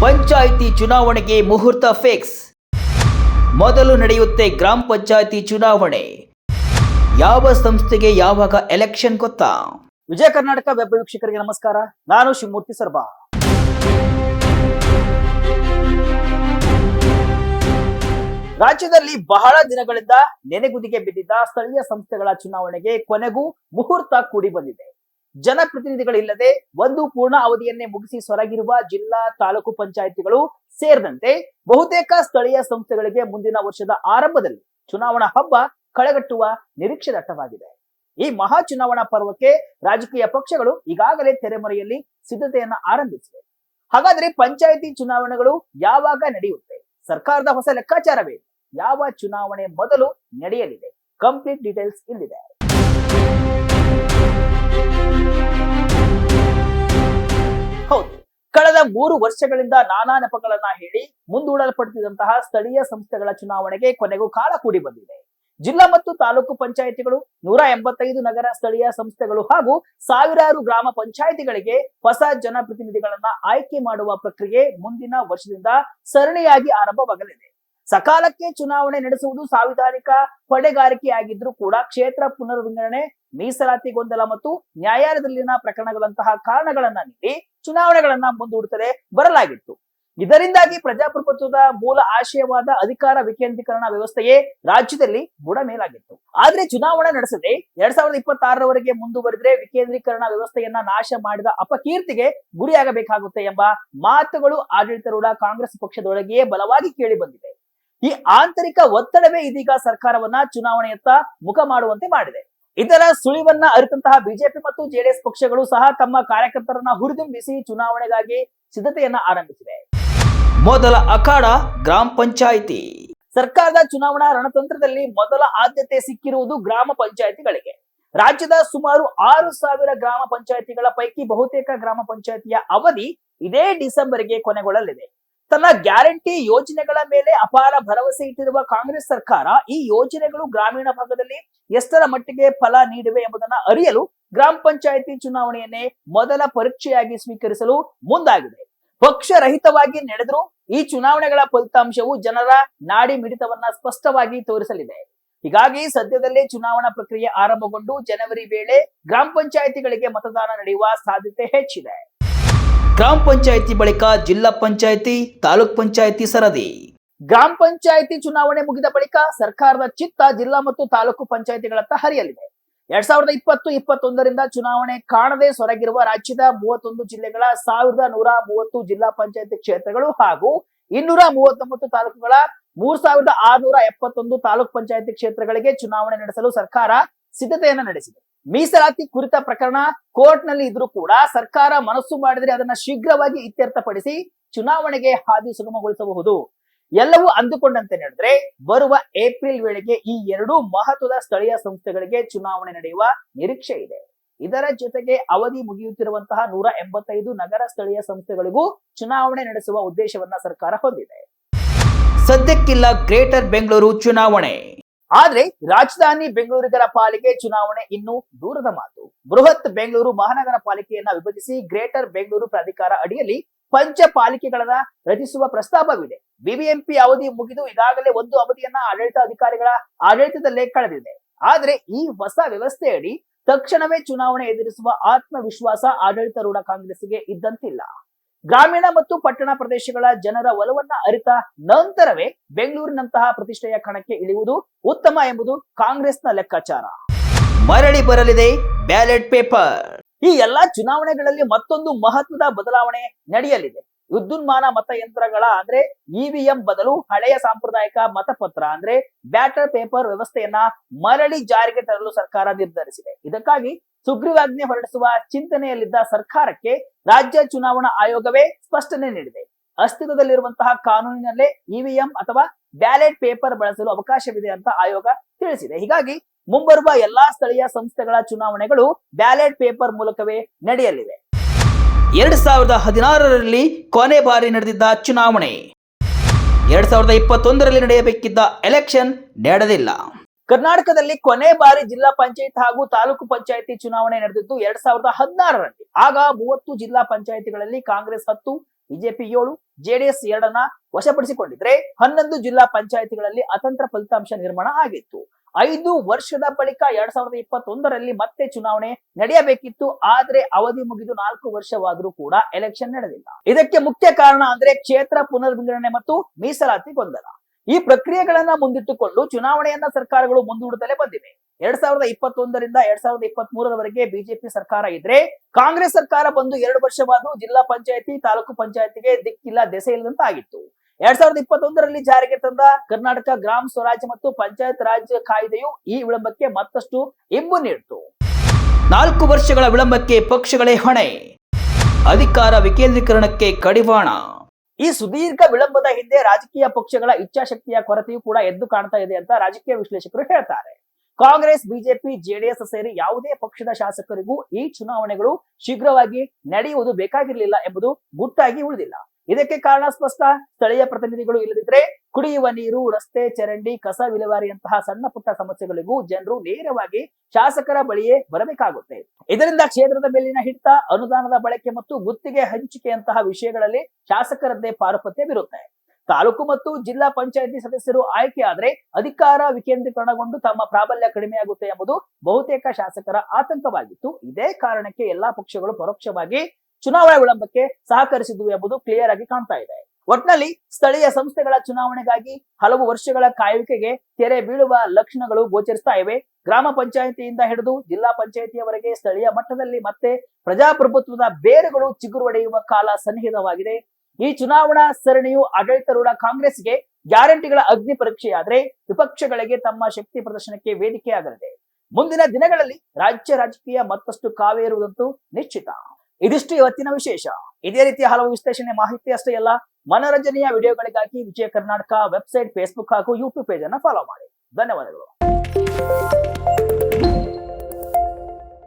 ಪಂಚಾಯಿತಿ ಚುನಾವಣೆಗೆ ಮುಹೂರ್ತ ಫಿಕ್ಸ್. ಮೊದಲು ನಡೆಯುತ್ತೆ ಗ್ರಾಮ ಪಂಚಾಯಿತಿ ಚುನಾವಣೆ. ಯಾವ ಸಂಸ್ಥೆಗೆ ಯಾವಾಗ ಎಲೆಕ್ಷನ್ ಗೊತ್ತಾ? ವಿಜಯ ಕರ್ನಾಟಕ ವೆಬ್ ವೀಕ್ಷಕರಿಗೆ ನಮಸ್ಕಾರ. ನಾನು ಶಿವಮೂರ್ತಿ ಸರ್ಬಾ. ರಾಜ್ಯದಲ್ಲಿ ಬಹಳ ದಿನಗಳಿಂದ ನೆನೆಗುದಿಗೆ ಬಿದ್ದಿದ್ದ ಸ್ಥಳೀಯ ಸಂಸ್ಥೆಗಳ ಚುನಾವಣೆಗೆ ಕೊನೆಗೂ ಮುಹೂರ್ತ ಕೂಡಿ ಬಂದಿದೆ. ಜನಪ್ರತಿನಿಧಿಗಳಿಲ್ಲದೆ ಒಂದು ಪೂರ್ಣ ಅವಧಿಯನ್ನೇ ಮುಗಿಸಿ ಸೊರಗಿರುವ ಜಿಲ್ಲಾ ತಾಲೂಕು ಪಂಚಾಯಿತಿಗಳು ಸೇರಿದಂತೆ ಬಹುತೇಕ ಸ್ಥಳೀಯ ಸಂಸ್ಥೆಗಳಿಗೆ ಮುಂದಿನ ವರ್ಷದ ಆರಂಭದಲ್ಲಿ ಚುನಾವಣಾ ಹಬ್ಬ ಕಳೆಗಟ್ಟುವ ನಿರೀಕ್ಷೆ ದಟ್ಟವಾಗಿದೆ. ಈ ಮಹಾ ಚುನಾವಣಾ ಪರ್ವಕ್ಕೆ ರಾಜಕೀಯ ಪಕ್ಷಗಳು ಈಗಾಗಲೇ ತೆರೆಮರೆಯಲ್ಲಿ ಸಿದ್ಧತೆಯನ್ನ ಆರಂಭಿಸಿವೆ. ಹಾಗಾದ್ರೆ ಪಂಚಾಯಿತಿ ಚುನಾವಣೆಗಳು ಯಾವಾಗ ನಡೆಯುತ್ತೆ? ಸರ್ಕಾರದ ಹೊಸ ಲೆಕ್ಕಾಚಾರವೇ? ಯಾವ ಚುನಾವಣೆ ಮೊದಲು ನಡೆಯಲಿದೆ? ಕಂಪ್ಲೀಟ್ ಡೀಟೇಲ್ಸ್ ಇಲ್ಲಿದೆ. ಹೌದು, ಕಳೆದ 3 ವರ್ಷಗಳಿಂದ ನಾನಾ ನೆಪಗಳನ್ನ ಹೇಳಿ ಮುಂದೂಡಲ್ಪಡುತ್ತಿದ್ದಂತಹ ಸ್ಥಳೀಯ ಸಂಸ್ಥೆಗಳ ಚುನಾವಣೆಗೆ ಕೊನೆಗೂ ಕಾಲ ಕೂಡಿ ಬಂದಿದೆ. ಜಿಲ್ಲಾ ಮತ್ತು ತಾಲೂಕು ಪಂಚಾಯಿತಿಗಳು, 185 ನಗರ ಸ್ಥಳೀಯ ಸಂಸ್ಥೆಗಳು ಹಾಗೂ ಸಾವಿರಾರು ಗ್ರಾಮ ಪಂಚಾಯಿತಿಗಳಿಗೆ ಹೊಸ ಜನಪ್ರತಿನಿಧಿಗಳನ್ನ ಆಯ್ಕೆ ಮಾಡುವ ಪ್ರಕ್ರಿಯೆ ಮುಂದಿನ ವರ್ಷದಿಂದ ಸರಣಿಯಾಗಿ ಆರಂಭವಾಗಲಿದೆ. ಸಕಾಲಕ್ಕೆ ಚುನಾವಣೆ ನಡೆಸುವುದು ಸಾಂವಿಧಾನಿಕ ಹೊಣೆಗಾರಿಕೆಯಾಗಿದ್ರೂ ಕೂಡ ಕ್ಷೇತ್ರ ಪುನರ್ವಿಂಗಡಣೆ, ಮೀಸಲಾತಿ ಗೊಂದಲ ಮತ್ತು ನ್ಯಾಯಾಲಯದಲ್ಲಿನ ಪ್ರಕರಣಗಳಂತಹ ಕಾರಣಗಳನ್ನ ನೀಡಿ ಚುನಾವಣೆಗಳನ್ನ ಮುಂದೂಡುತ್ತಲೇ ಬರಲಾಗಿತ್ತು. ಇದರಿಂದಾಗಿ ಪ್ರಜಾಪ್ರಭುತ್ವದ ಮೂಲ ಆಶಯವಾದ ಅಧಿಕಾರ ವಿಕೇಂದ್ರೀಕರಣ ವ್ಯವಸ್ಥೆಯೇ ರಾಜ್ಯದಲ್ಲಿ ಬುಡಮೇಲಾಗಿತ್ತು. ಆದ್ರೆ ಚುನಾವಣೆ ನಡೆಸದೆ 2026ರವರೆಗೆ ಮುಂದುವರೆದ್ರೆ ವಿಕೇಂದ್ರೀಕರಣ ವ್ಯವಸ್ಥೆಯನ್ನ ನಾಶ ಮಾಡಿದ ಅಪಕೀರ್ತಿಗೆ ಗುರಿಯಾಗಬೇಕಾಗುತ್ತೆ ಎಂಬ ಮಾತುಗಳು ಆಡಳಿತಾರೂಢ ಕಾಂಗ್ರೆಸ್ ಪಕ್ಷದೊಳಗೆಯೇ ಬಲವಾಗಿ ಕೇಳಿ ಬಂದಿದೆ. ಈ ಆಂತರಿಕ ಒತ್ತಡವೇ ಇದೀಗ ಸರ್ಕಾರವನ್ನ ಚುನಾವಣೆಯತ್ತ ಮುಖ ಮಾಡುವಂತೆ ಮಾಡಿದೆ. ಇದರ ಸುಳಿವನ್ನ ಅರಿತಂತಹ ಬಿಜೆಪಿ ಮತ್ತು ಜೆಡಿಎಸ್ ಪಕ್ಷಗಳು ಸಹ ತಮ್ಮ ಕಾರ್ಯಕರ್ತರನ್ನ ಹುರಿದುಂಬಿಸಿ ಚುನಾವಣೆಗಾಗಿ ಸಿದ್ಧತೆಯನ್ನ ಆರಂಭಿಸಿದೆ. ಮೊದಲ ಅಖಾಡ ಗ್ರಾಮ ಪಂಚಾಯಿತಿ. ಸರ್ಕಾರದ ಚುನಾವಣಾ ರಣತಂತ್ರದಲ್ಲಿ ಮೊದಲ ಆದ್ಯತೆ ಸಿಕ್ಕಿರುವುದು ಗ್ರಾಮ ಪಂಚಾಯಿತಿಗಳಿಗೆ. ರಾಜ್ಯದ ಸುಮಾರು 6,000 ಗ್ರಾಮ ಪಂಚಾಯಿತಿಗಳ ಪೈಕಿ ಬಹುತೇಕ ಗ್ರಾಮ ಪಂಚಾಯಿತಿಯ ಅವಧಿ ಇದೇ ಡಿಸೆಂಬರ್ಗೆ ಕೊನೆಗೊಳ್ಳಲಿದೆ. ತನ್ನ ಗ್ಯಾರಂಟಿ ಯೋಜನೆಗಳ ಮೇಲೆ ಅಪಾರ ಭರವಸೆ ಇಟ್ಟಿರುವ ಕಾಂಗ್ರೆಸ್ ಸರ್ಕಾರ ಈ ಯೋಜನೆಗಳು ಗ್ರಾಮೀಣ ಭಾಗದಲ್ಲಿ ಎಷ್ಟರ ಮಟ್ಟಿಗೆ ಫಲ ನೀಡಿವೆ ಎಂಬುದನ್ನು ಅರಿಯಲು ಗ್ರಾಮ ಪಂಚಾಯಿತಿ ಚುನಾವಣೆಯನ್ನೇ ಮೊದಲ ಪರೀಕ್ಷೆಯಾಗಿ ಸ್ವೀಕರಿಸಲು ಮುಂದಾಗಿದೆ. ಪಕ್ಷ ರಹಿತವಾಗಿ ನಡೆದರೂ ಈ ಚುನಾವಣೆಗಳ ಫಲಿತಾಂಶವು ಜನರ ನಾಡಿ ಮಿಡಿತವನ್ನ ಸ್ಪಷ್ಟವಾಗಿ ತೋರಿಸಲಿದೆ. ಹೀಗಾಗಿ ಸದ್ಯದಲ್ಲೇ ಚುನಾವಣಾ ಪ್ರಕ್ರಿಯೆ ಆರಂಭಗೊಂಡು ಜನವರಿ ವೇಳೆ ಗ್ರಾಮ ಪಂಚಾಯಿತಿಗಳಿಗೆ ಮತದಾನ ನಡೆಯುವ ಸಾಧ್ಯತೆ ಹೆಚ್ಚಿದೆ. ಗ್ರಾಮ ಪಂಚಾಯಿತಿ ಬಳಿಕ ಜಿಲ್ಲಾ ಪಂಚಾಯಿತಿ, ತಾಲೂಕ್ ಪಂಚಾಯಿತಿ ಸರದಿ. ಗ್ರಾಮ ಪಂಚಾಯಿತಿ ಚುನಾವಣೆ ಮುಗಿದ ಬಳಿಕ ಸರ್ಕಾರದ ಚಿತ್ತ ಜಿಲ್ಲಾ ಮತ್ತು ತಾಲೂಕು ಪಂಚಾಯಿತಿಗಳತ್ತ ಹರಿಯಲಿದೆ. 2020-21ರಿಂದ ಚುನಾವಣೆ ಕಾಣದೆ ಸೊರಗಿರುವ ರಾಜ್ಯದ 31 ಜಿಲ್ಲೆಗಳ 1130 ಜಿಲ್ಲಾ ಪಂಚಾಯಿತಿ ಕ್ಷೇತ್ರಗಳು ಹಾಗೂ 239 ತಾಲೂಕುಗಳ 3671 ತಾಲೂಕ್ ಪಂಚಾಯಿತಿ ಕ್ಷೇತ್ರಗಳಿಗೆ ಚುನಾವಣೆ ನಡೆಸಲು ಸರ್ಕಾರ ಸಿದ್ಧತೆಯನ್ನ ನಡೆಸಿದೆ. ಮೀಸಲಾತಿ ಕುರಿತ ಪ್ರಕರಣ ಕೋರ್ಟ್ ನಲ್ಲಿ ಇದ್ರೂ ಕೂಡ ಸರ್ಕಾರ ಮನಸ್ಸು ಮಾಡಿದರೆ ಅದನ್ನ ಶೀಘ್ರವಾಗಿ ಇತ್ಯರ್ಥಪಡಿಸಿ ಚುನಾವಣೆಗೆ ಹಾದಿ ಸುಗಮಗೊಳಿಸಬಹುದು. ಎಲ್ಲವೂ ಅಂದುಕೊಂಡಂತೆ ನಡೆದ್ರೆ ಬರುವ ಏಪ್ರಿಲ್ ವೇಳೆಗೆ ಈ 2 ಮಹತ್ವದ ಸ್ಥಳೀಯ ಸಂಸ್ಥೆಗಳಿಗೆ ಚುನಾವಣೆ ನಡೆಯುವ ನಿರೀಕ್ಷೆ ಇದೆ. ಇದರ ಜೊತೆಗೆ ಅವಧಿ ಮುಗಿಯುತ್ತಿರುವಂತಹ 185 ನಗರ ಸ್ಥಳೀಯ ಸಂಸ್ಥೆಗಳಿಗೂ ಚುನಾವಣೆ ನಡೆಸುವ ಉದ್ದೇಶವನ್ನ ಸರ್ಕಾರ ಹೊಂದಿದೆ. ಸದ್ಯಕ್ಕಿಲ್ಲ ಗ್ರೇಟರ್ ಬೆಂಗಳೂರು ಚುನಾವಣೆ. ಆದ್ರೆ ರಾಜಧಾನಿ ಬೆಂಗಳೂರಿಗರ ಪಾಲಿಗೆ ಚುನಾವಣೆ ಇನ್ನೂ ದೂರದ ಮಾತು. ಬೃಹತ್ ಬೆಂಗಳೂರು ಮಹಾನಗರ ಪಾಲಿಕೆಯನ್ನ ವಿಭಜಿಸಿ ಗ್ರೇಟರ್ ಬೆಂಗಳೂರು ಪ್ರಾಧಿಕಾರ ಅಡಿಯಲ್ಲಿ ಪಂಚ ಪಾಲಿಕೆಗಳನ್ನ ರಚಿಸುವ ಪ್ರಸ್ತಾಪವಿದೆ. ಬಿಬಿಎಂಪಿ ಅವಧಿ ಮುಗಿದು ಈಗಾಗಲೇ ಒಂದು ಅವಧಿಯನ್ನ ಆಡಳಿತಾಧಿಕಾರಿಗಳ ಆಡಳಿತದಲ್ಲೇ ಕಳೆದಿದೆ. ಆದ್ರೆ ಈ ಹೊಸ ವ್ಯವಸ್ಥೆಯಡಿ ತಕ್ಷಣವೇ ಚುನಾವಣೆ ಎದುರಿಸುವ ಆತ್ಮವಿಶ್ವಾಸ ಆಡಳಿತಾರೂಢ ಕಾಂಗ್ರೆಸ್ಗೆ ಇದ್ದಂತಿಲ್ಲ. ಗ್ರಾಮೀಣ ಮತ್ತು ಪಟ್ಟಣ ಪ್ರದೇಶಗಳ ಜನರ ಒಲವನ್ನ ಅರಿತ ನಂತರವೇ ಬೆಂಗಳೂರಿನಂತಹ ಪ್ರತಿಷ್ಠೆಯ ಕಣಕ್ಕೆ ಇಳಿಯುವುದು ಉತ್ತಮ ಎಂಬುದು ಕಾಂಗ್ರೆಸ್ನ ಲೆಕ್ಕಾಚಾರ. ಮರಳಿ ಬರಲಿದೆ ಬ್ಯಾಲೆಟ್ ಪೇಪರ್. ಈ ಎಲ್ಲಾ ಚುನಾವಣೆಗಳಲ್ಲಿ ಮತ್ತೊಂದು ಮಹತ್ವದ ಬದಲಾವಣೆ ನಡೆಯಲಿದೆ. ವಿದ್ಯುನ್ಮಾನ ಮತಯಂತ್ರಗಳ ಅಂದ್ರೆ ಇವಿಎಂ ಬದಲು ಹಳೆಯ ಸಾಂಪ್ರದಾಯಿಕ ಮತಪತ್ರ ಅಂದ್ರೆ ಬ್ಯಾಲೆಟ್ ಪೇಪರ್ ವ್ಯವಸ್ಥೆಯನ್ನ ಮರಳಿ ಜಾರಿಗೆ ತರಲು ಸರ್ಕಾರ ನಿರ್ಧರಿಸಿದೆ. ಇದಕ್ಕಾಗಿ ಸುಗ್ರೀವಾಜ್ಞೆ ಹೊರಡಿಸುವ ಚಿಂತನೆಯಲ್ಲಿದ್ದ ಸರ್ಕಾರಕ್ಕೆ ರಾಜ್ಯ ಚುನಾವಣಾ ಆಯೋಗವೇ ಸ್ಪಷ್ಟನೆ ನೀಡಿದೆ. ಅಸ್ತಿತ್ವದಲ್ಲಿರುವಂತಹ ಕಾನೂನಿನಲ್ಲೇ ಇವಿಎಂ ಅಥವಾ ಬ್ಯಾಲೆಟ್ ಪೇಪರ್ ಬಳಸಲು ಅವಕಾಶವಿದೆ ಅಂತ ಆಯೋಗ ತಿಳಿಸಿದೆ. ಹೀಗಾಗಿ ಮುಂಬರುವ ಎಲ್ಲಾ ಸ್ಥಳೀಯ ಸಂಸ್ಥೆಗಳ ಚುನಾವಣೆಗಳು ಬ್ಯಾಲೆಟ್ ಪೇಪರ್ ಮೂಲಕವೇ ನಡೆಯಲಿವೆ. 2016ರಲ್ಲಿ ಕೊನೆ ಬಾರಿ ನಡೆದಿದ್ದ ಚುನಾವಣೆ 2021ರಲ್ಲಿ ನಡೆಯಬೇಕಿದ್ದ ಎಲೆಕ್ಷನ್ ನಡೆದಿಲ್ಲ. ಕರ್ನಾಟಕದಲ್ಲಿ ಕೊನೆ ಬಾರಿ ಜಿಲ್ಲಾ ಪಂಚಾಯತ್ ಹಾಗೂ ತಾಲೂಕು ಪಂಚಾಯತಿ ಚುನಾವಣೆ ನಡೆದಿದ್ದು 2016ರಲ್ಲಿ. ಆಗ 30 ಜಿಲ್ಲಾ ಪಂಚಾಯತಿಗಳಲ್ಲಿ ಕಾಂಗ್ರೆಸ್ 10, ಬಿಜೆಪಿ 7, ಜೆಡಿಎಸ್ 2 ವಶಪಡಿಸಿಕೊಂಡಿದ್ರೆ 11 ಜಿಲ್ಲಾ ಪಂಚಾಯಿತಿಗಳಲ್ಲಿ ಅತಂತ್ರ ಫಲಿತಾಂಶ ನಿರ್ಮಾಣ ಆಗಿತ್ತು. 5 ವರ್ಷದ ಬಳಿಕ 2021ರಲ್ಲಿ ಮತ್ತೆ ಚುನಾವಣೆ ನಡೆಯಬೇಕಿತ್ತು. ಆದ್ರೆ ಅವಧಿ ಮುಗಿದು 4 ವರ್ಷವಾದರೂ ಕೂಡ ಎಲೆಕ್ಷನ್ ನಡೆದಿಲ್ಲ. ಇದಕ್ಕೆ ಮುಖ್ಯ ಕಾರಣ ಅಂದ್ರೆ ಕ್ಷೇತ್ರ ಪುನರ್ವಿಂಗಡಣೆ ಮತ್ತು ಮೀಸಲಾತಿ ಗೊಂದಲ. ಈ ಪ್ರಕ್ರಿಯೆಗಳನ್ನ ಮುಂದಿಟ್ಟುಕೊಂಡು ಚುನಾವಣೆಯನ್ನ ಸರ್ಕಾರಗಳು ಮುಂದೂಡುತ್ತಲೇ ಬಂದಿವೆ. 2021ರಿಂದ 2023ರವರೆಗೆ ಬಿಜೆಪಿ ಸರ್ಕಾರ ಇದ್ರೆ, ಕಾಂಗ್ರೆಸ್ ಸರ್ಕಾರ ಬಂದು 2 ವರ್ಷವಾದರೂ ಜಿಲ್ಲಾ ಪಂಚಾಯತಿ, ತಾಲೂಕು ಪಂಚಾಯತಿಗೆ ದಿಕ್ಕಿಲ್ಲ ದೆಸೆ ಇಲ್ಲದಂತಾಗಿತ್ತು. 2021ರಲ್ಲಿ ಜಾರಿಗೆ ತಂದ ಕರ್ನಾಟಕ ಗ್ರಾಮ ಸ್ವರಾಜ್ಯ ಮತ್ತು ಪಂಚಾಯತ್ ರಾಜ್ ಕಾಯ್ದೆಯು ಈ ವಿಳಂಬಕ್ಕೆ ಮತ್ತಷ್ಟು ಇಂಬು ನೀಡಿತು. 4 ವರ್ಷಗಳ ವಿಳಂಬಕ್ಕೆ ಪಕ್ಷಗಳೇ ಹೊಣೆ, ಅಧಿಕಾರ ವಿಕೇಂದ್ರೀಕರಣಕ್ಕೆ ಕಡಿವಾಣ. ಈ ಸುದೀರ್ಘ ವಿಳಂಬದ ಹಿಂದೆ ರಾಜಕೀಯ ಪಕ್ಷಗಳ ಇಚ್ಛಾಶಕ್ತಿಯ ಕೊರತೆಯೂ ಕೂಡ ಎದ್ದು ಕಾಣ್ತಾ ಇದೆ ಅಂತ ರಾಜಕೀಯ ವಿಶ್ಲೇಷಕರು ಹೇಳ್ತಾರೆ. ಕಾಂಗ್ರೆಸ್, ಬಿಜೆಪಿ, ಜೆಡಿಎಸ್ ಸೇರಿ ಯಾವುದೇ ಪಕ್ಷದ ಶಾಸಕರಿಗೂ ಈ ಚುನಾವಣೆಗಳು ಶೀಘ್ರವಾಗಿ ನಡೆಯುವುದು ಬೇಕಾಗಿರಲಿಲ್ಲ ಎಂಬುದು ಗುಟ್ಟಾಗಿ ಉಳಿದಿಲ್ಲ. ಇದಕ್ಕೆ ಕಾರಣ ಸ್ಪಷ್ಟ. ಸ್ಥಳೀಯ ಪ್ರತಿನಿಧಿಗಳು ಇಲ್ಲದಿದ್ರೆ ಕುಡಿಯುವ ನೀರು, ರಸ್ತೆ, ಚರಂಡಿ, ಕಸ ವಿಲೇವಾರಿಯಂತಹ ಸಣ್ಣ ಪುಟ್ಟ ಸಮಸ್ಯೆಗಳಿಗೂ ಜನರು ನೇರವಾಗಿ ಶಾಸಕರ ಬಳಿಯೇ ಬರಬೇಕಾಗುತ್ತೆ. ಇದರಿಂದ ಕ್ಷೇತ್ರದ ಮೇಲಿನ ಹಿಡಿತ, ಅನುದಾನದ ಬಳಕೆ ಮತ್ತು ಗುತ್ತಿಗೆ ಹಂಚಿಕೆಯಂತಹ ವಿಷಯಗಳಲ್ಲಿ ಶಾಸಕರದ್ದೇ ಪಾರುಪತ್ಯವಿರುತ್ತೆ. ತಾಲೂಕು ಮತ್ತು ಜಿಲ್ಲಾ ಪಂಚಾಯಿತಿ ಸದಸ್ಯರು ಆಯ್ಕೆ ಆದ್ರೆ ಅಧಿಕಾರ ವಿಕೇಂದ್ರೀಕರಣಗೊಂಡು ತಮ್ಮ ಪ್ರಾಬಲ್ಯ ಕಡಿಮೆಯಾಗುತ್ತೆ ಎಂಬುದು ಬಹುತೇಕ ಶಾಸಕರ ಆತಂಕವಾಗಿತ್ತು. ಇದೇ ಕಾರಣಕ್ಕೆ ಎಲ್ಲಾ ಪಕ್ಷಗಳು ಪರೋಕ್ಷವಾಗಿ ಚುನಾವಣಾ ವಿಳಂಬಕ್ಕೆ ಸಹಕರಿಸಿದ್ವು ಎಂಬುದು ಕ್ಲಿಯರ್ ಆಗಿ ಕಾಣ್ತಾ ಇದೆ. ಒಟ್ನಲ್ಲಿ ಸ್ಥಳೀಯ ಸಂಸ್ಥೆಗಳ ಚುನಾವಣೆಗಾಗಿ ಹಲವು ವರ್ಷಗಳ ಕಾಯುವಿಕೆಗೆ ತೆರೆ ಬೀಳುವ ಲಕ್ಷಣಗಳು ಗೋಚರಿಸ್ತಾ ಇವೆ. ಗ್ರಾಮ ಪಂಚಾಯಿತಿಯಿಂದ ಹಿಡಿದು ಜಿಲ್ಲಾ ಪಂಚಾಯಿತಿಯವರೆಗೆ ಸ್ಥಳೀಯ ಮಟ್ಟದಲ್ಲಿ ಮತ್ತೆ ಪ್ರಜಾಪ್ರಭುತ್ವದ ಬೇರುಗಳು ಚಿಗುರು ಒಡೆಯುವ ಕಾಲ ಸನ್ನಿಹಿತವಾಗಿದೆ. ಈ ಚುನಾವಣಾ ಸರಣಿಯು ಆಡಳಿತಾರೂಢ ಕಾಂಗ್ರೆಸ್ಗೆ ಗ್ಯಾರಂಟಿಗಳ ಅಗ್ನಿ ಪರೀಕ್ಷೆಯಾದ್ರೆ ವಿಪಕ್ಷಗಳಿಗೆ ತಮ್ಮ ಶಕ್ತಿ ಪ್ರದರ್ಶನಕ್ಕೆ ವೇದಿಕೆಯಾಗಲಿದೆ. ಮುಂದಿನ ದಿನಗಳಲ್ಲಿ ರಾಜ್ಯ ರಾಜಕೀಯ ಮತ್ತಷ್ಟು ಕಾವೇರುವುದಂತೂ ನಿಶ್ಚಿತ. ಇದಿಷ್ಟು ಇವತ್ತಿನ ವಿಶೇಷ. ಇದೇ ರೀತಿಯ ಹಲವು ವಿಶ್ಲೇಷಣೆ ಮಾಹಿತಿ ಅಷ್ಟೇ ಅಲ್ಲ, ಮನೋರಂಜನೆಯ ವಿಡಿಯೋಗಳಿಗಾಗಿ ವಿಜಯ ಕರ್ನಾಟಕ ವೆಬ್ಸೈಟ್, ಫೇಸ್ಬುಕ್ ಹಾಗೂ ಯೂಟ್ಯೂಬ್ ಪೇಜ್ ಅನ್ನು ಫಾಲೋ ಮಾಡಿ. ಧನ್ಯವಾದಗಳು.